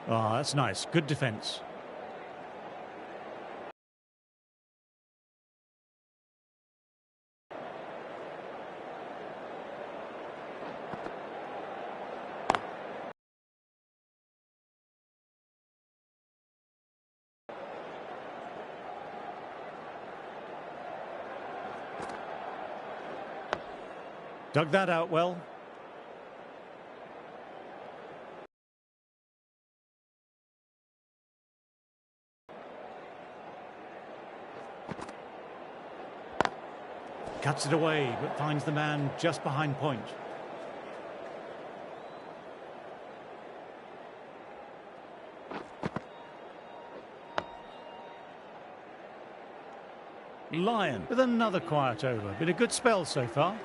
Oh, that's nice. Good defence. Dug that out well. Cuts it away, but finds the man just behind point. Lyon with another quiet over. Been a good spell so far.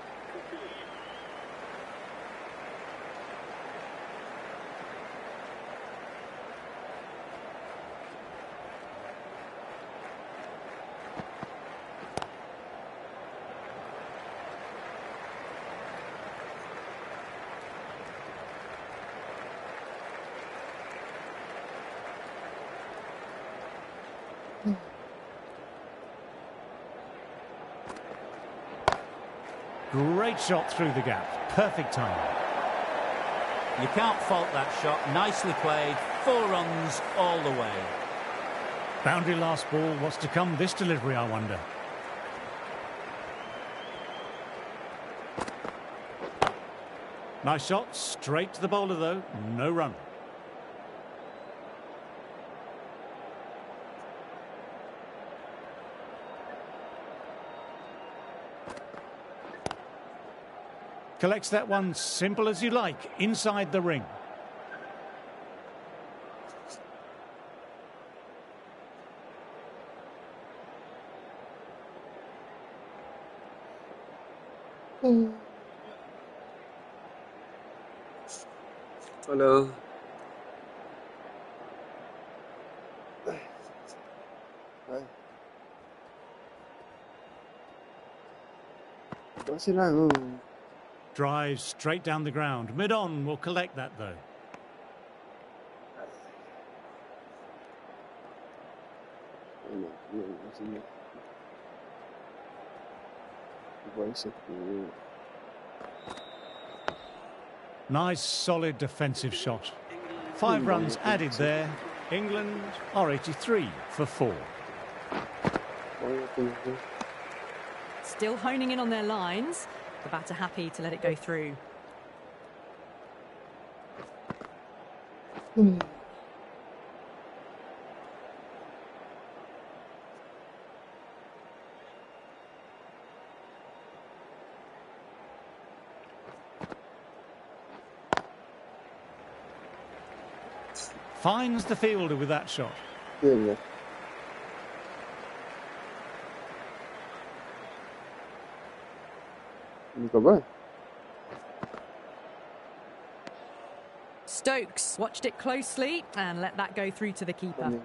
Great shot through the gap. Perfect time. You can't fault that shot. Nicely played. 4 runs all the way. Boundary last ball. What's to come this delivery, I wonder? Nice shot. Straight to the bowler, though. No run. Collects that one, simple as you like, inside the ring. Hello. Drives straight down the ground. Mid-on will collect that, though. Nice, solid defensive shot. 5 runs added there. England are 83 for 4. Still honing in on their lines. The batter happy to let it go through. Finds the fielder with that shot. Yeah. Stokes watched it closely and let that go through to the keeper.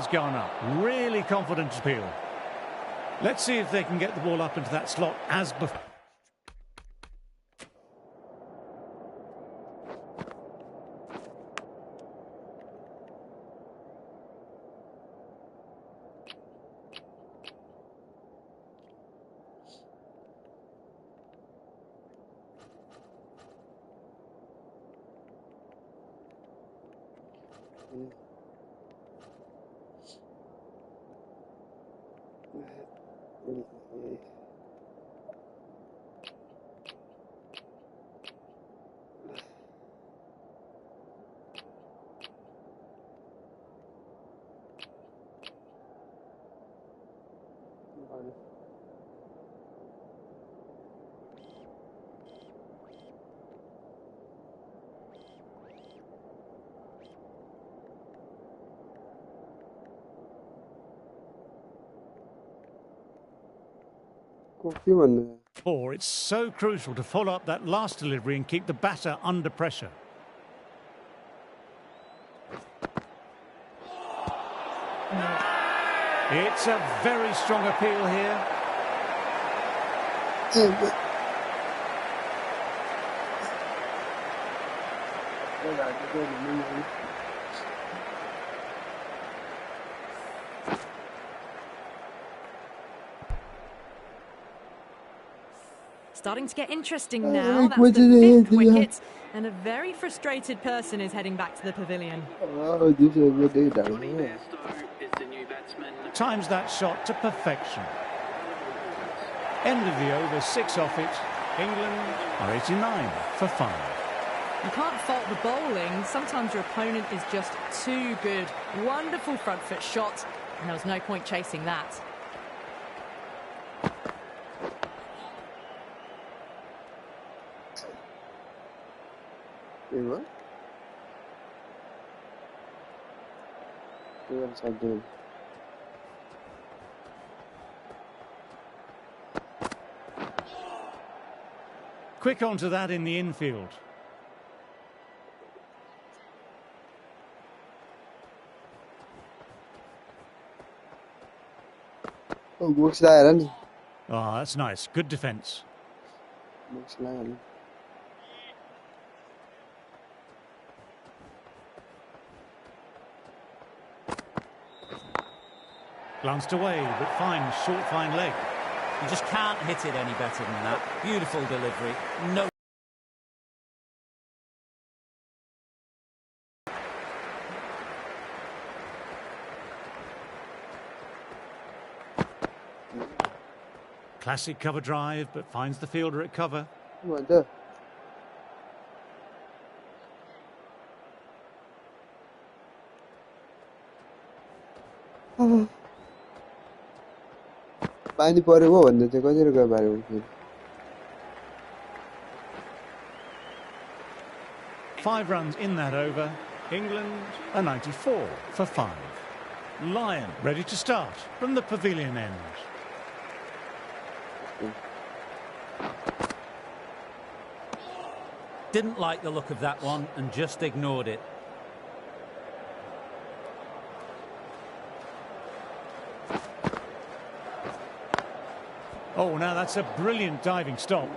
Gone up. Really confident appeal. Let's see if they can get the ball up into that slot as before. It's so crucial to follow up that last delivery and keep the batter under pressure. It's a very strong appeal here. Starting to get interesting now. That's the 5th wicket, and a very frustrated person is heading back to the pavilion. Times that shot to perfection. End of the over, 6 off it. England are 89 for 5. You can't fault the bowling. Sometimes your opponent is just too good. Wonderful front foot shot, and there was no point chasing that. What? What's I doing? Quick onto that in the infield. Oh, looks like that. Oh, that's nice. Good defence. Looks like. Glanced away, but fine, short, fine leg. You just can't hit it any better than that. Beautiful delivery. No. Classic cover drive, but finds the fielder at cover. What the? पानी परेको भन्दा चाहिँ कसरी गयो बारे फेरि 5 runs in that over. England are 94 for 5. Lyon ready to start from the pavilion end. Didn't like the look of that one and just ignored it. Oh, now that's a brilliant diving stop.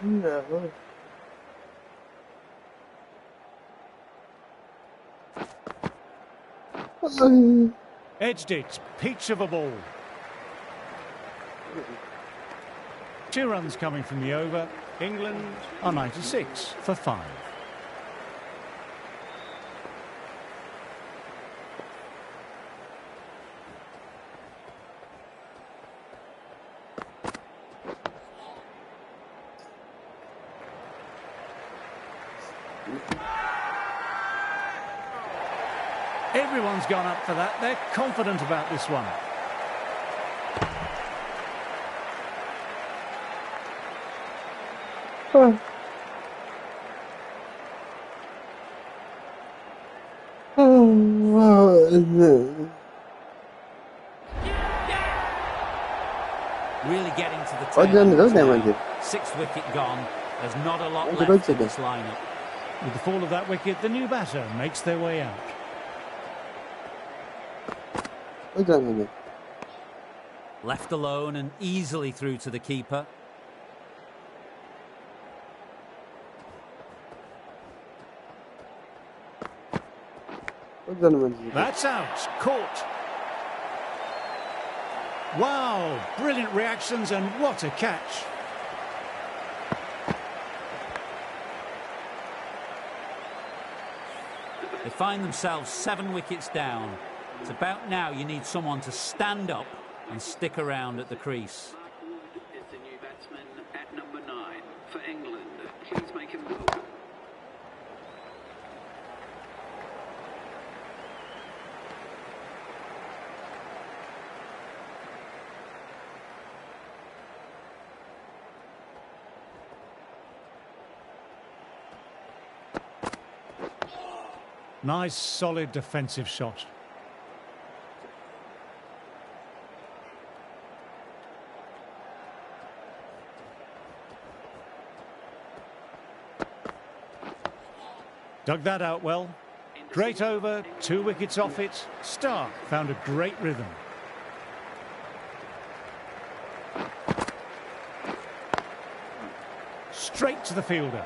No. Edged it. Peach of a ball. 2 runs coming from the over. England are 96 for 5. Everyone's gone up for that. They're confident about this one. Really getting to the tail end of the 6th wicket gone. There's not a lot left in this lineup. With the fall of that wicket, the new batter makes their way out. Left alone and easily through to the keeper. That's out. Caught. Wow, brilliant reactions and what a catch. They find themselves 7 wickets down. It's about now you need someone to stand up and stick around at the crease. Is the new batsman at number 9 for England. Please make him welcome. Nice, solid defensive shot. Dug that out well. Great over, 2 wickets off it. Stark found a great rhythm. Straight to the fielder.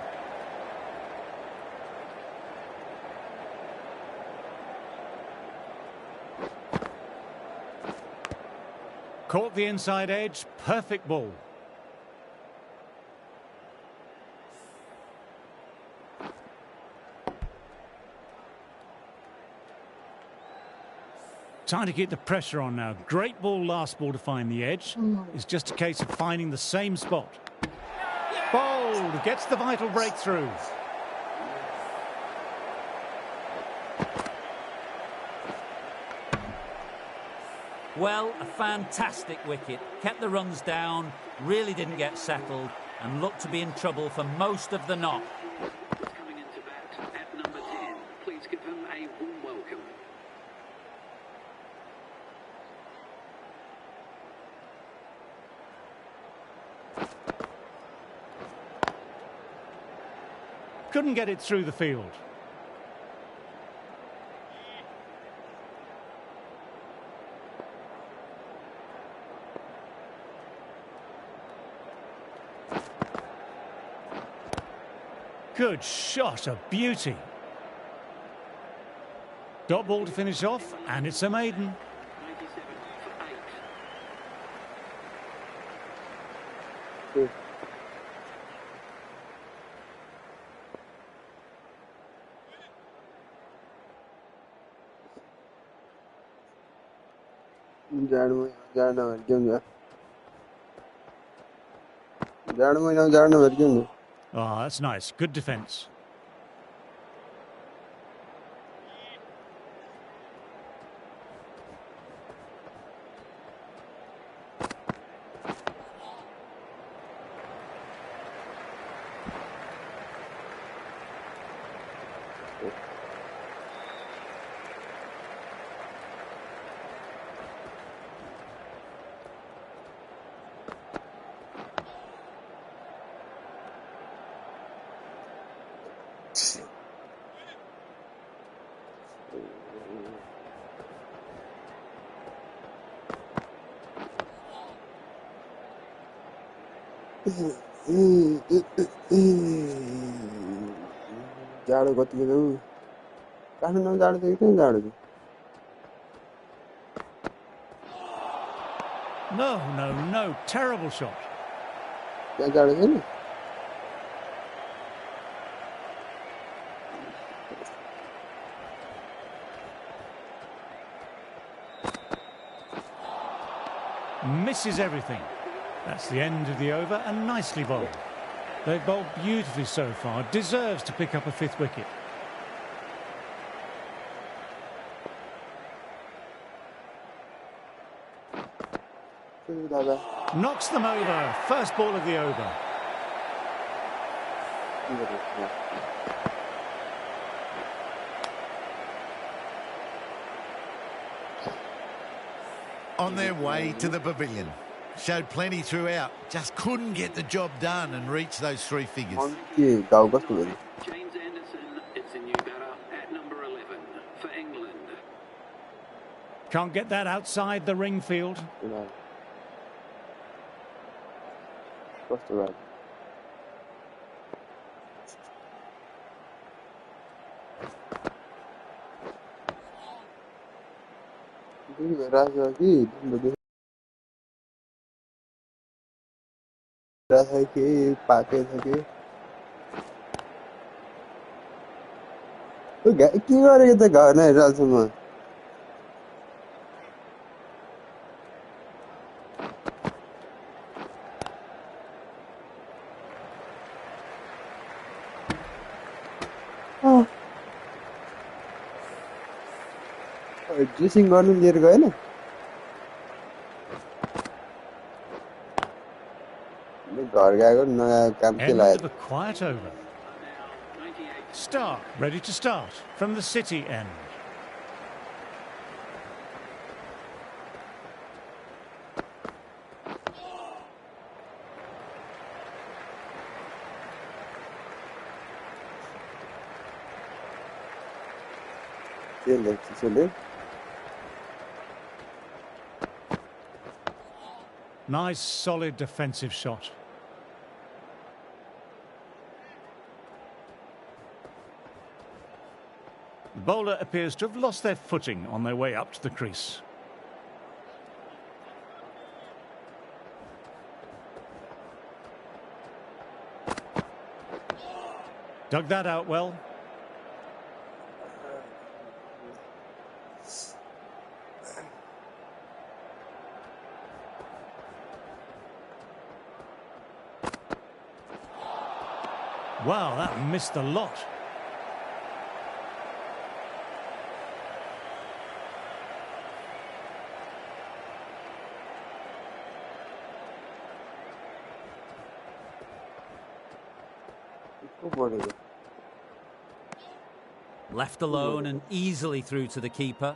Caught the inside edge, perfect ball. Time to keep the pressure on now. Great ball, last ball to find the edge. It's just a case of finding the same spot. Bowled, gets the vital breakthrough. Well, a fantastic wicket. Kept the runs down, really didn't get settled, and looked to be in trouble for most of the knock. Coming into bat at number 10. Please give him a warm welcome. Couldn't get it through the field. Good shot, a beauty. Dot ball to finish off, and it's a maiden. 97 for 8. Good. Oh, that's nice. Good defence. जाडो कति हो काठमाडौँ जाडो थियो कि जाडो थियो No, terrible shot. त्यहाँ जाडो छैन Misses everything. That's the end of the over, and nicely bowled. They've bowled beautifully so far. Deserves to pick up a 5th wicket. Knocks them over. First ball of the over. On their way to the pavilion. Showed plenty throughout. Just couldn't get the job done and reach those 3 figures. James Anderson is the new batter at number 11 for England. Can't get that outside the ring field. के गरेको त घर नै रहेछ म dressing गर्नु लिएर गएन घर गएको नगएको काम के End लाग्यो of a quiet over. Stark ready to start from the City end. Nice solid defensive shot. The bowler appears to have lost their footing on their way up to the crease. Dug that out well. Wow, that missed the lot. Left alone and easily through to the keeper.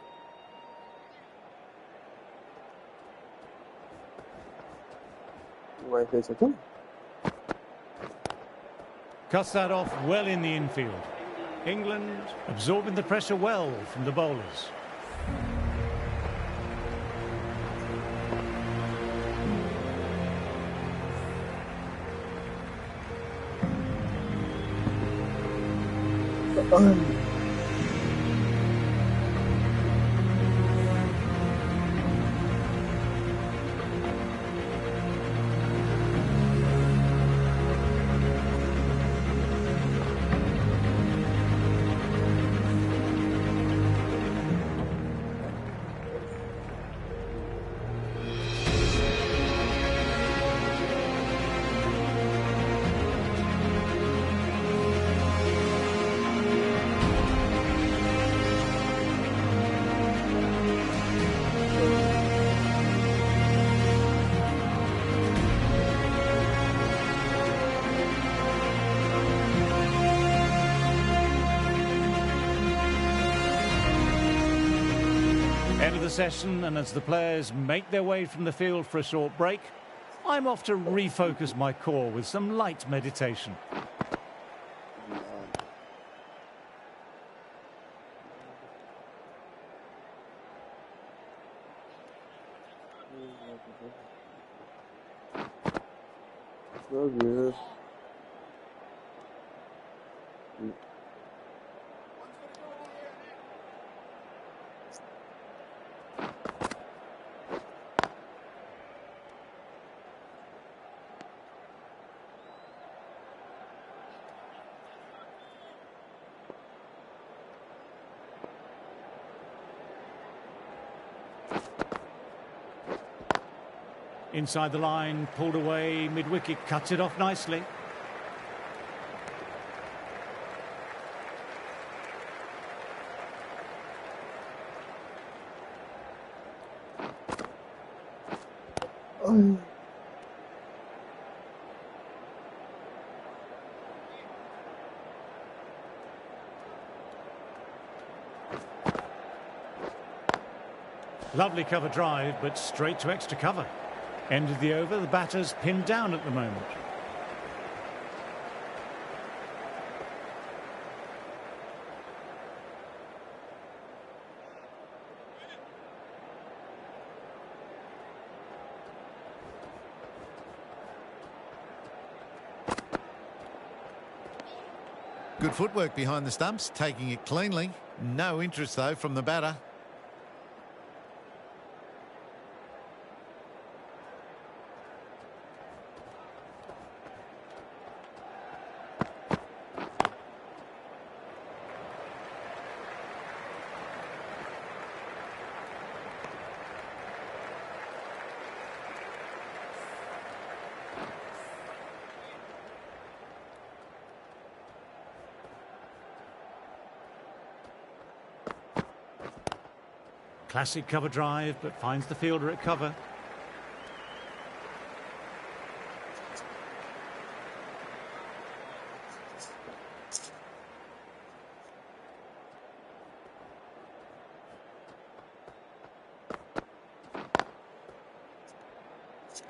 Cuts that off well in the infield. England absorbing the pressure well from the bowlers. End of the session, and as the players make their way from the field for a short break, I'm off to refocus my core with some light meditation. Inside the line, pulled away, mid-wicket, cuts it off nicely. Lovely cover drive, but straight to extra cover. End of the over, the batter's pinned down at the moment. Good footwork behind the stumps, taking it cleanly. No interest, though, from the batter. Classic cover drive, but finds the fielder at cover.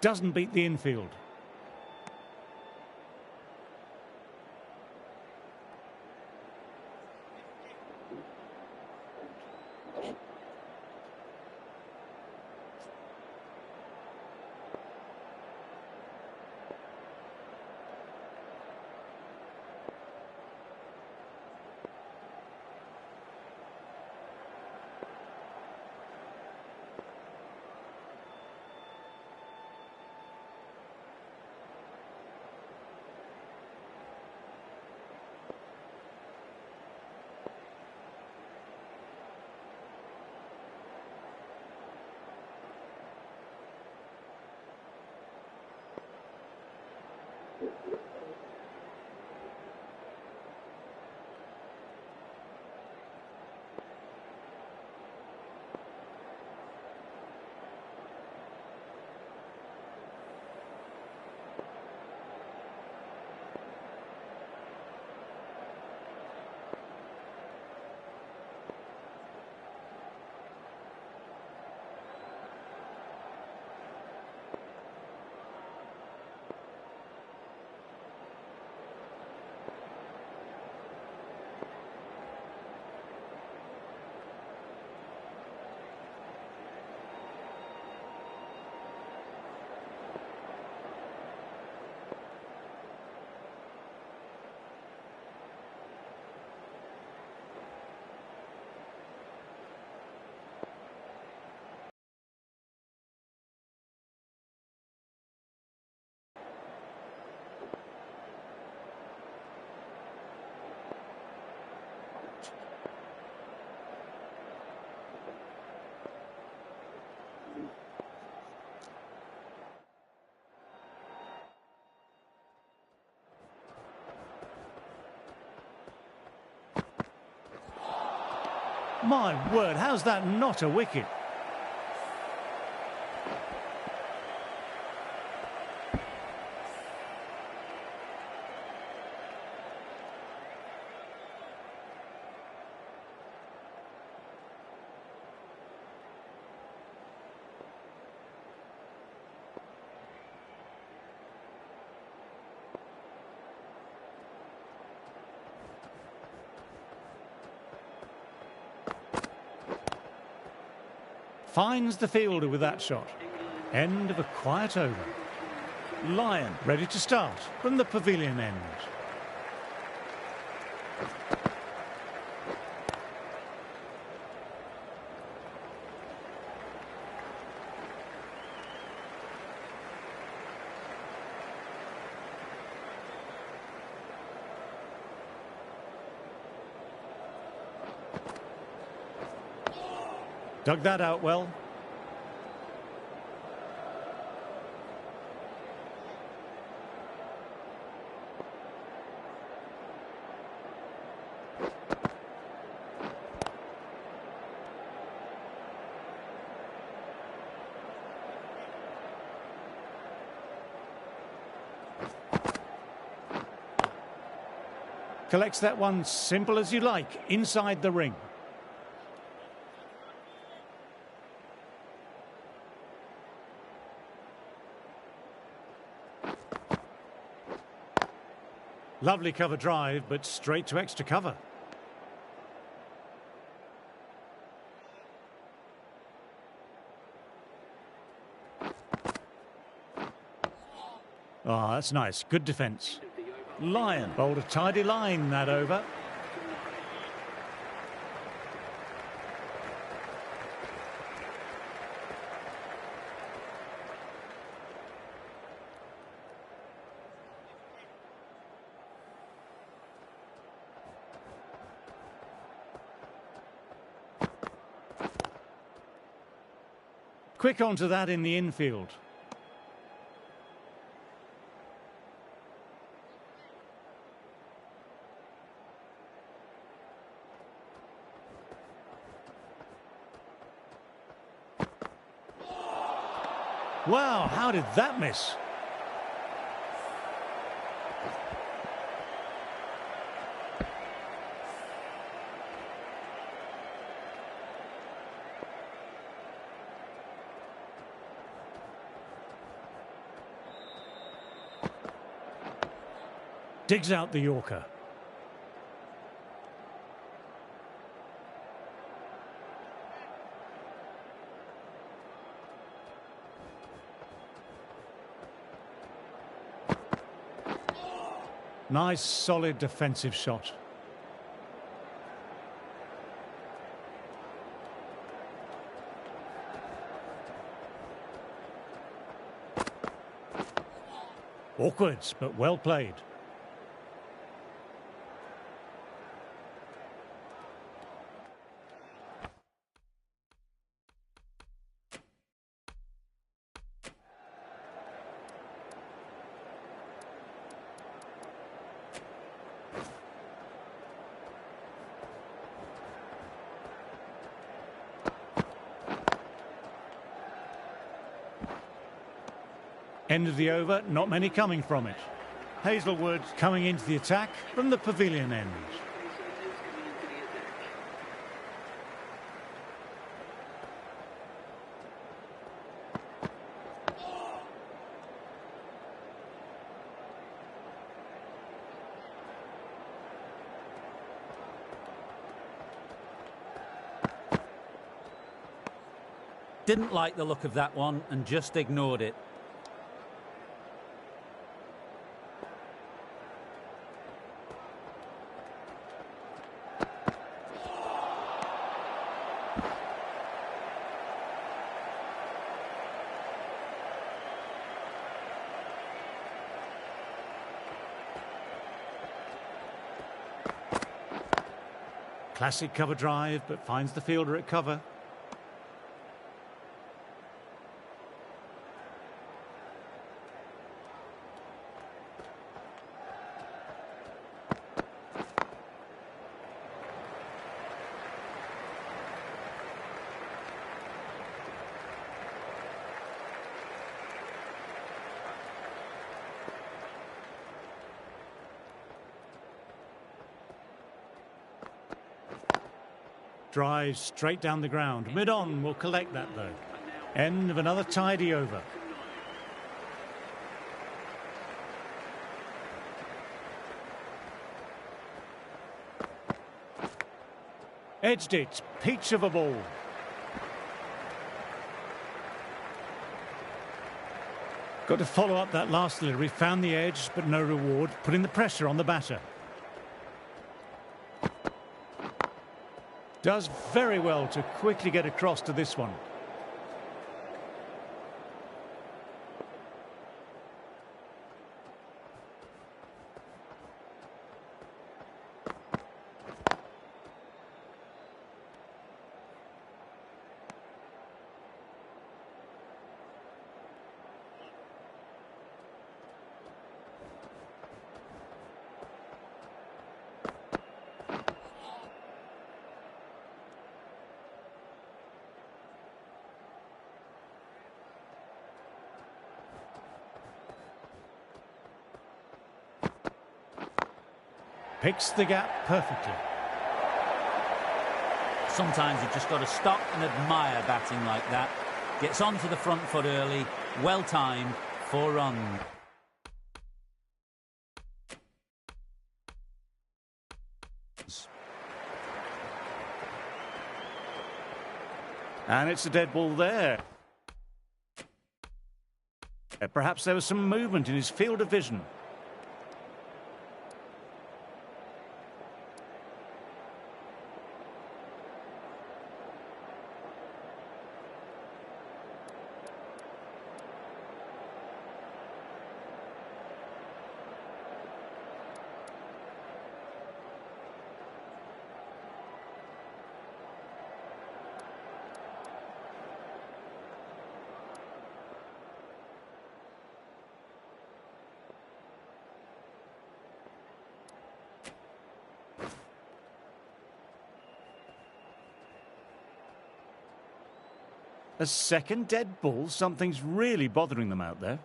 Doesn't beat the infield. My word, how's that not a wicket? Finds the fielder with that shot. End of a quiet over. Lyon ready to start from the pavilion end. Dug that out well. Collects that one simple as you like, inside the ring. Lovely cover drive, but straight to extra cover. Oh, that's nice. Good defence. Lyon bowled a tidy line that over. Quick onto that in the infield. Wow, how did that miss? Digs out the Yorker. Nice, solid defensive shot. Awkward, but well played. End of the over, not many coming from it. Hazelwood coming into the attack from the pavilion end. Didn't like the look of that one and just ignored it. Classic cover drive, but finds the fielder at cover. Drives straight down the ground. Mid-on will collect that, though. End of another tidy over. Edged it. Peach of a ball. Got to follow up that last delivery. Found the edge, but no reward. Putting the pressure on the batter. Does very well to quickly get across to this one. Picks the gap perfectly. Sometimes you've just got to stop and admire batting like that. Gets onto the front foot early, well timed, 4 runs. And it's a dead ball there. Perhaps there was some movement in his field of vision. A second dead ball? Something's really bothering them out there.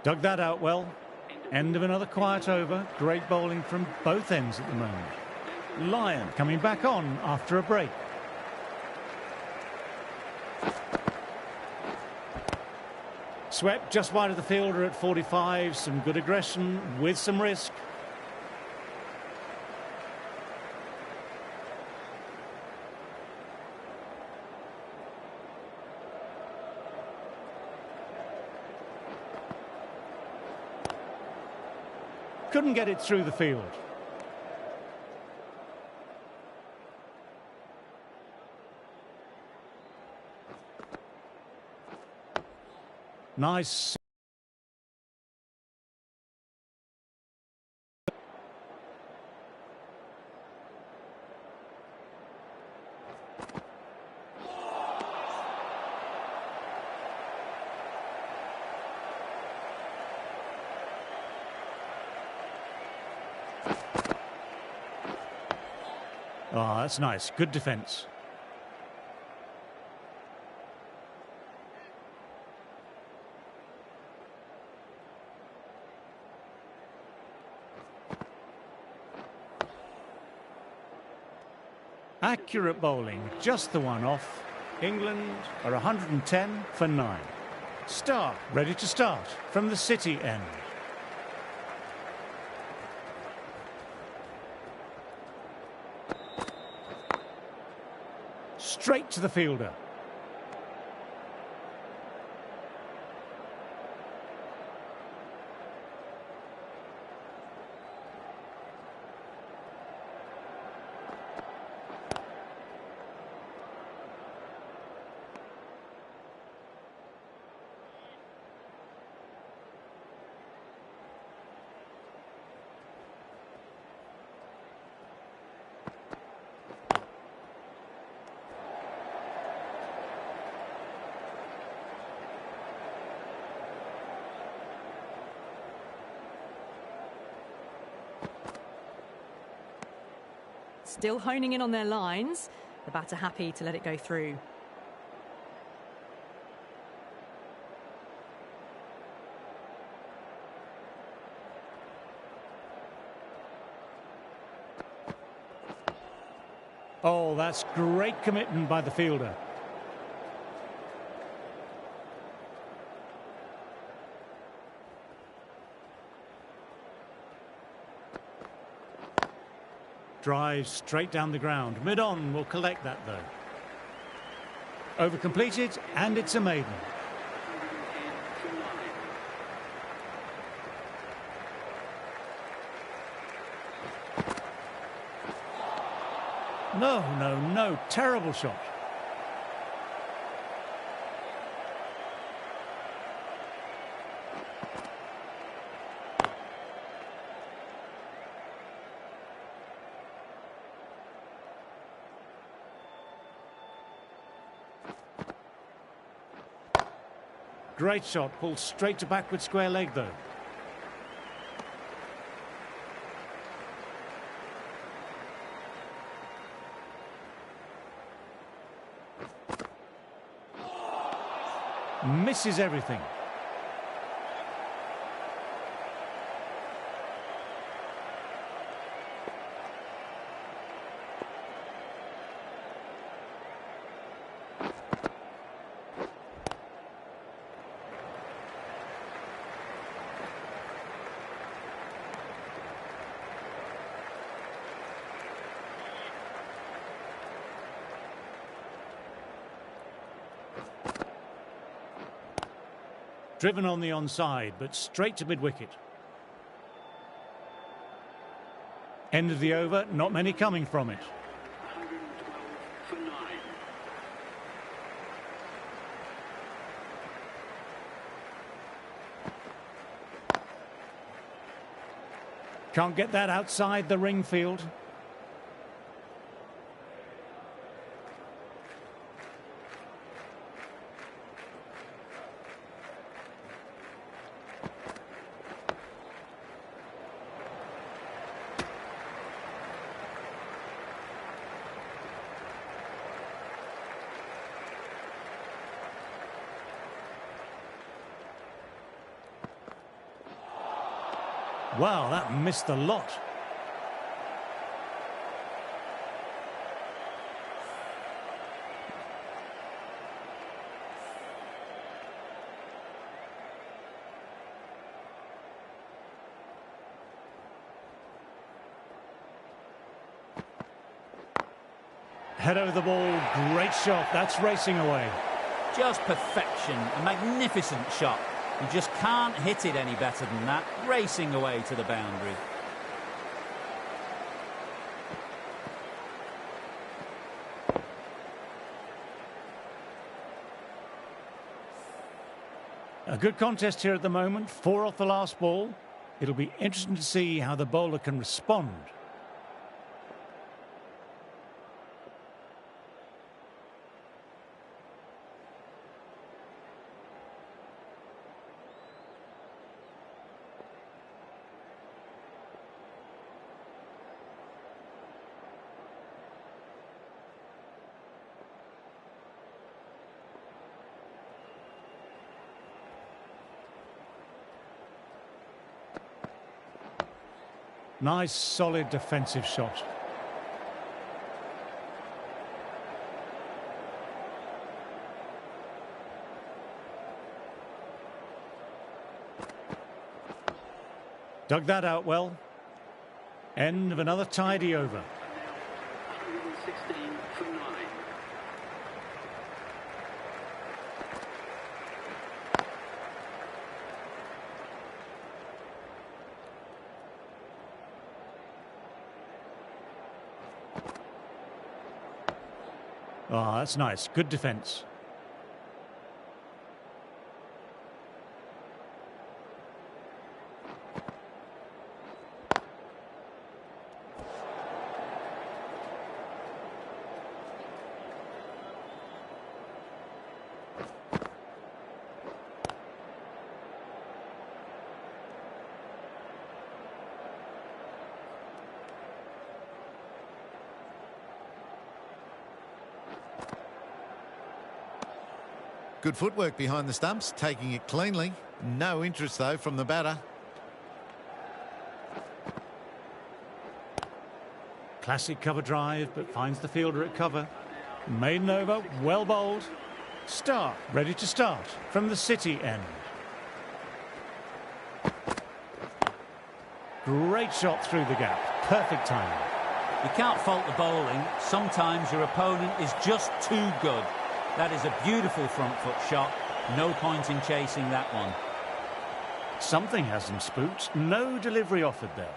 Dug that out well. End of another quiet over. Great bowling from both ends at the moment. Lyon coming back on after a break. Swept just wide of the fielder at 45. Some good aggression with some risk. Couldn't get it through the field. Nice. Oh, that's nice. Good defence. Accurate bowling, just the one off. England are 110 for 9. Stark ready to start from the City end. Straight to the fielder. Still honing in on their lines. The batter happy to let it go through. Oh, that's great commitment by the fielder. Drives straight down the ground. Mid-on will collect that, though. Over completed, and it's a maiden. No, no, no. Terrible shot. Great shot, pulled straight to backward square leg, though. Misses everything. Driven on the onside, but straight to mid-wicket. End of the over, not many coming from it. 112 for 9. Can't get that outside the ring field. Wow, that missed the lot. Head over the ball, great shot, that's racing away. Just perfection, a magnificent shot. You just can't hit it any better than that, racing away to the boundary. A good contest here at the moment, 4 off the last ball. It'll be interesting to see how the bowler can respond. Nice, solid defensive shot. Dug that out well. End of another tidy over. 116 for 9. Oh, that's nice. Good defence. Good footwork behind the stumps, taking it cleanly. No interest, though, from the batter. Classic cover drive, but finds the fielder at cover. Maiden over, well bowled. Start, ready to start from the City end. Great shot through the gap. Perfect timing. You can't fault the bowling. Sometimes your opponent is just too good. That is a beautiful front foot shot. No point in chasing that one. Something has them spooked. No delivery offered there.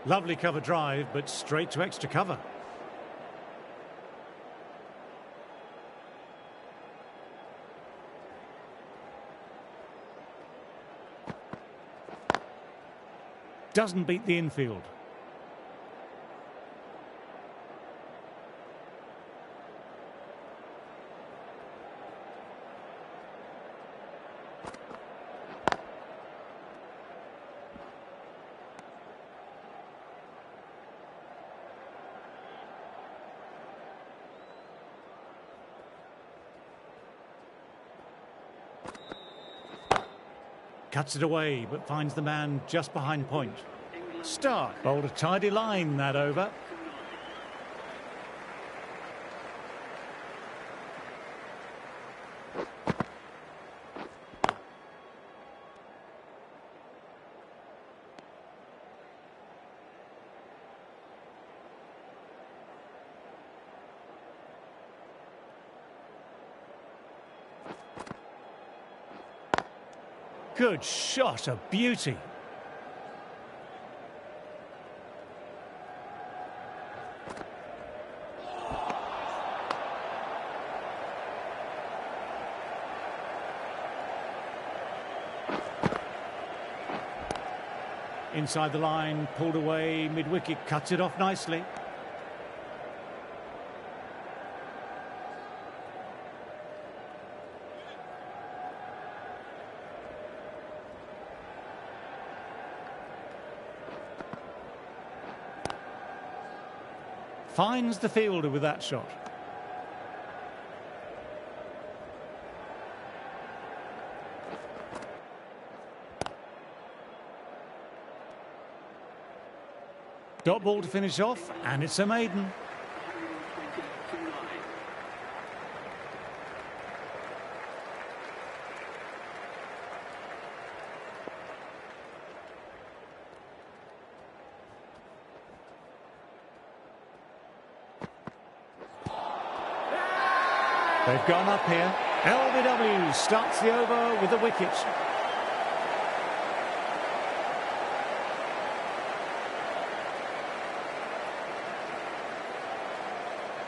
Lovely cover drive, but straight to extra cover. Doesn't beat the infield. Cuts it away, but finds the man just behind point. Stark bowled a tidy line that over. Good shot, a beauty. Inside the line, pulled away, mid-wicket, cuts it off nicely. Finds the fielder with that shot. Dot ball to finish off, and it's a maiden. 120 to 9. They've gone up here. LBW starts the over with a wicket.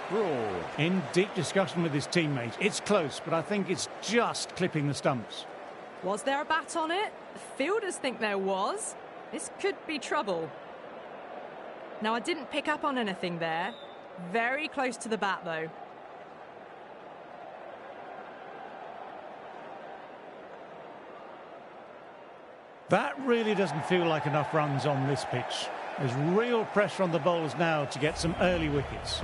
Broad. In deep discussion with his teammate. It's close, but I think it's just clipping the stumps. Was there a bat on it? The fielders think there was. This could be trouble. Now, I didn't pick up on anything there. Very close to the bat, though. That really doesn't feel like enough runs on this pitch. There's real pressure on the bowlers now to get some early wickets.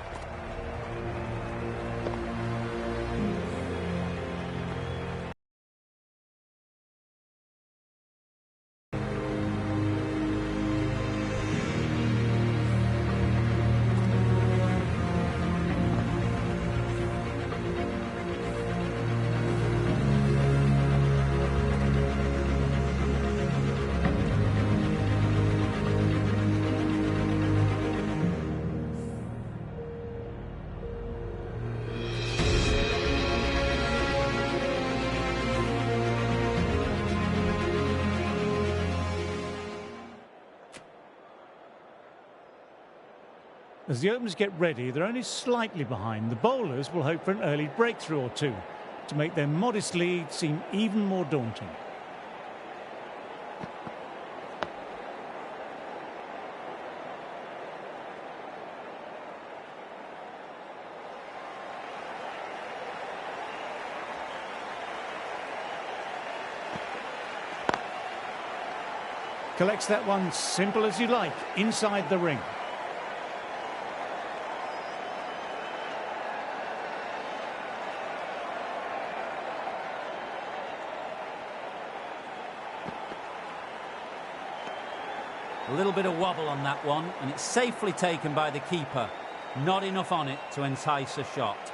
As the openers get ready, they're only slightly behind. The bowlers will hope for an early breakthrough or two to make their modest lead seem even more daunting. Collects that one simple as you like, inside the ring. A little bit of wobble on that one, and it's safely taken by the keeper. Not enough on it to entice a shot.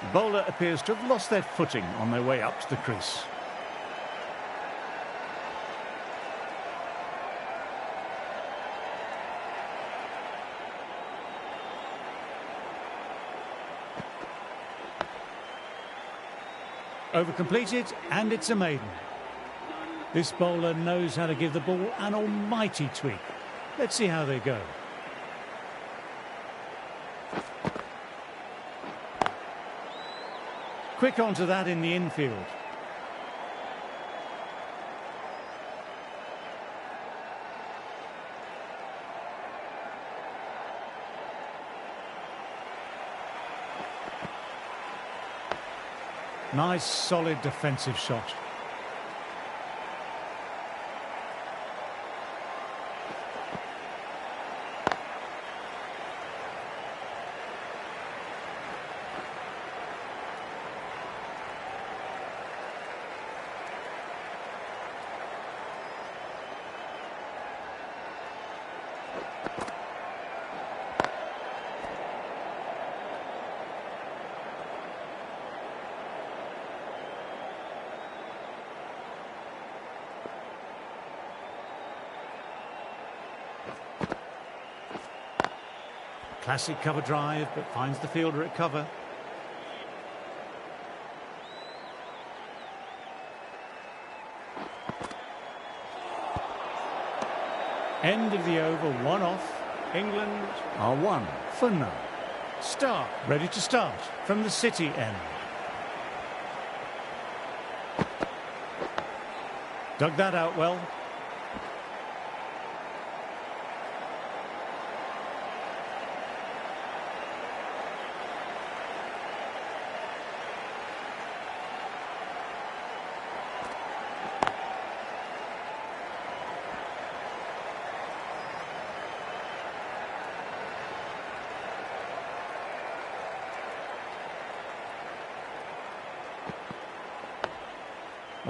The bowler appears to have lost their footing on their way up to the crease. Over completed, and it's a maiden. This bowler knows how to give the ball an almighty tweak. Let's see how they go. Quick onto that in the infield. Nice, solid defensive shot. Classic cover drive, but finds the fielder at cover. End of the over, 1 off. England are 1 for none. Start, ready to start from the City end. Dug that out well.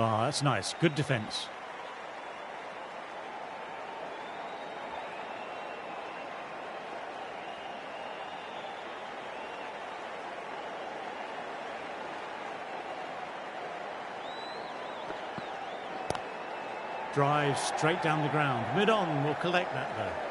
Oh, that's nice. Good defence. Drive straight down the ground. Mid-on will collect that though.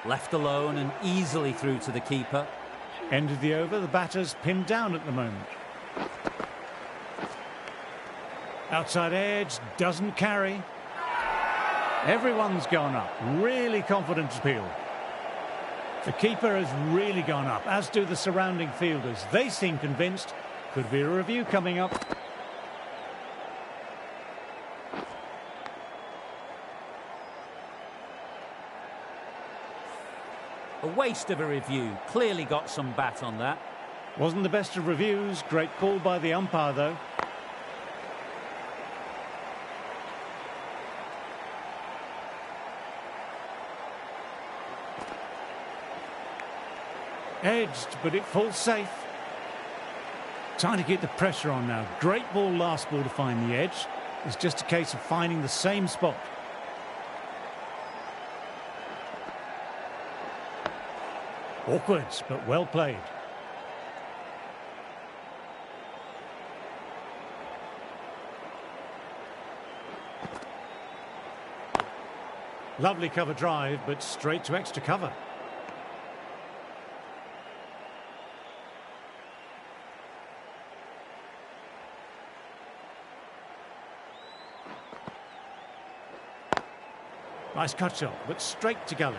Left alone and easily through to the keeper. End of the over, the batter's pinned down at the moment. Outside edge, doesn't carry. Everyone's gone up, really confident appeal. The keeper has really gone up, as do the surrounding fielders. They seem convinced. Could be a review coming up. A waste of a review. Clearly got some bat on that. Wasn't the best of reviews. Great call by the umpire, though. Edged, but it falls safe. Trying to get the pressure on now. Great ball, last ball to find the edge. It's just a case of finding the same spot. Awkward, but well played. Lovely cover drive, but straight to extra cover. Nice cut shot, but straight to gully.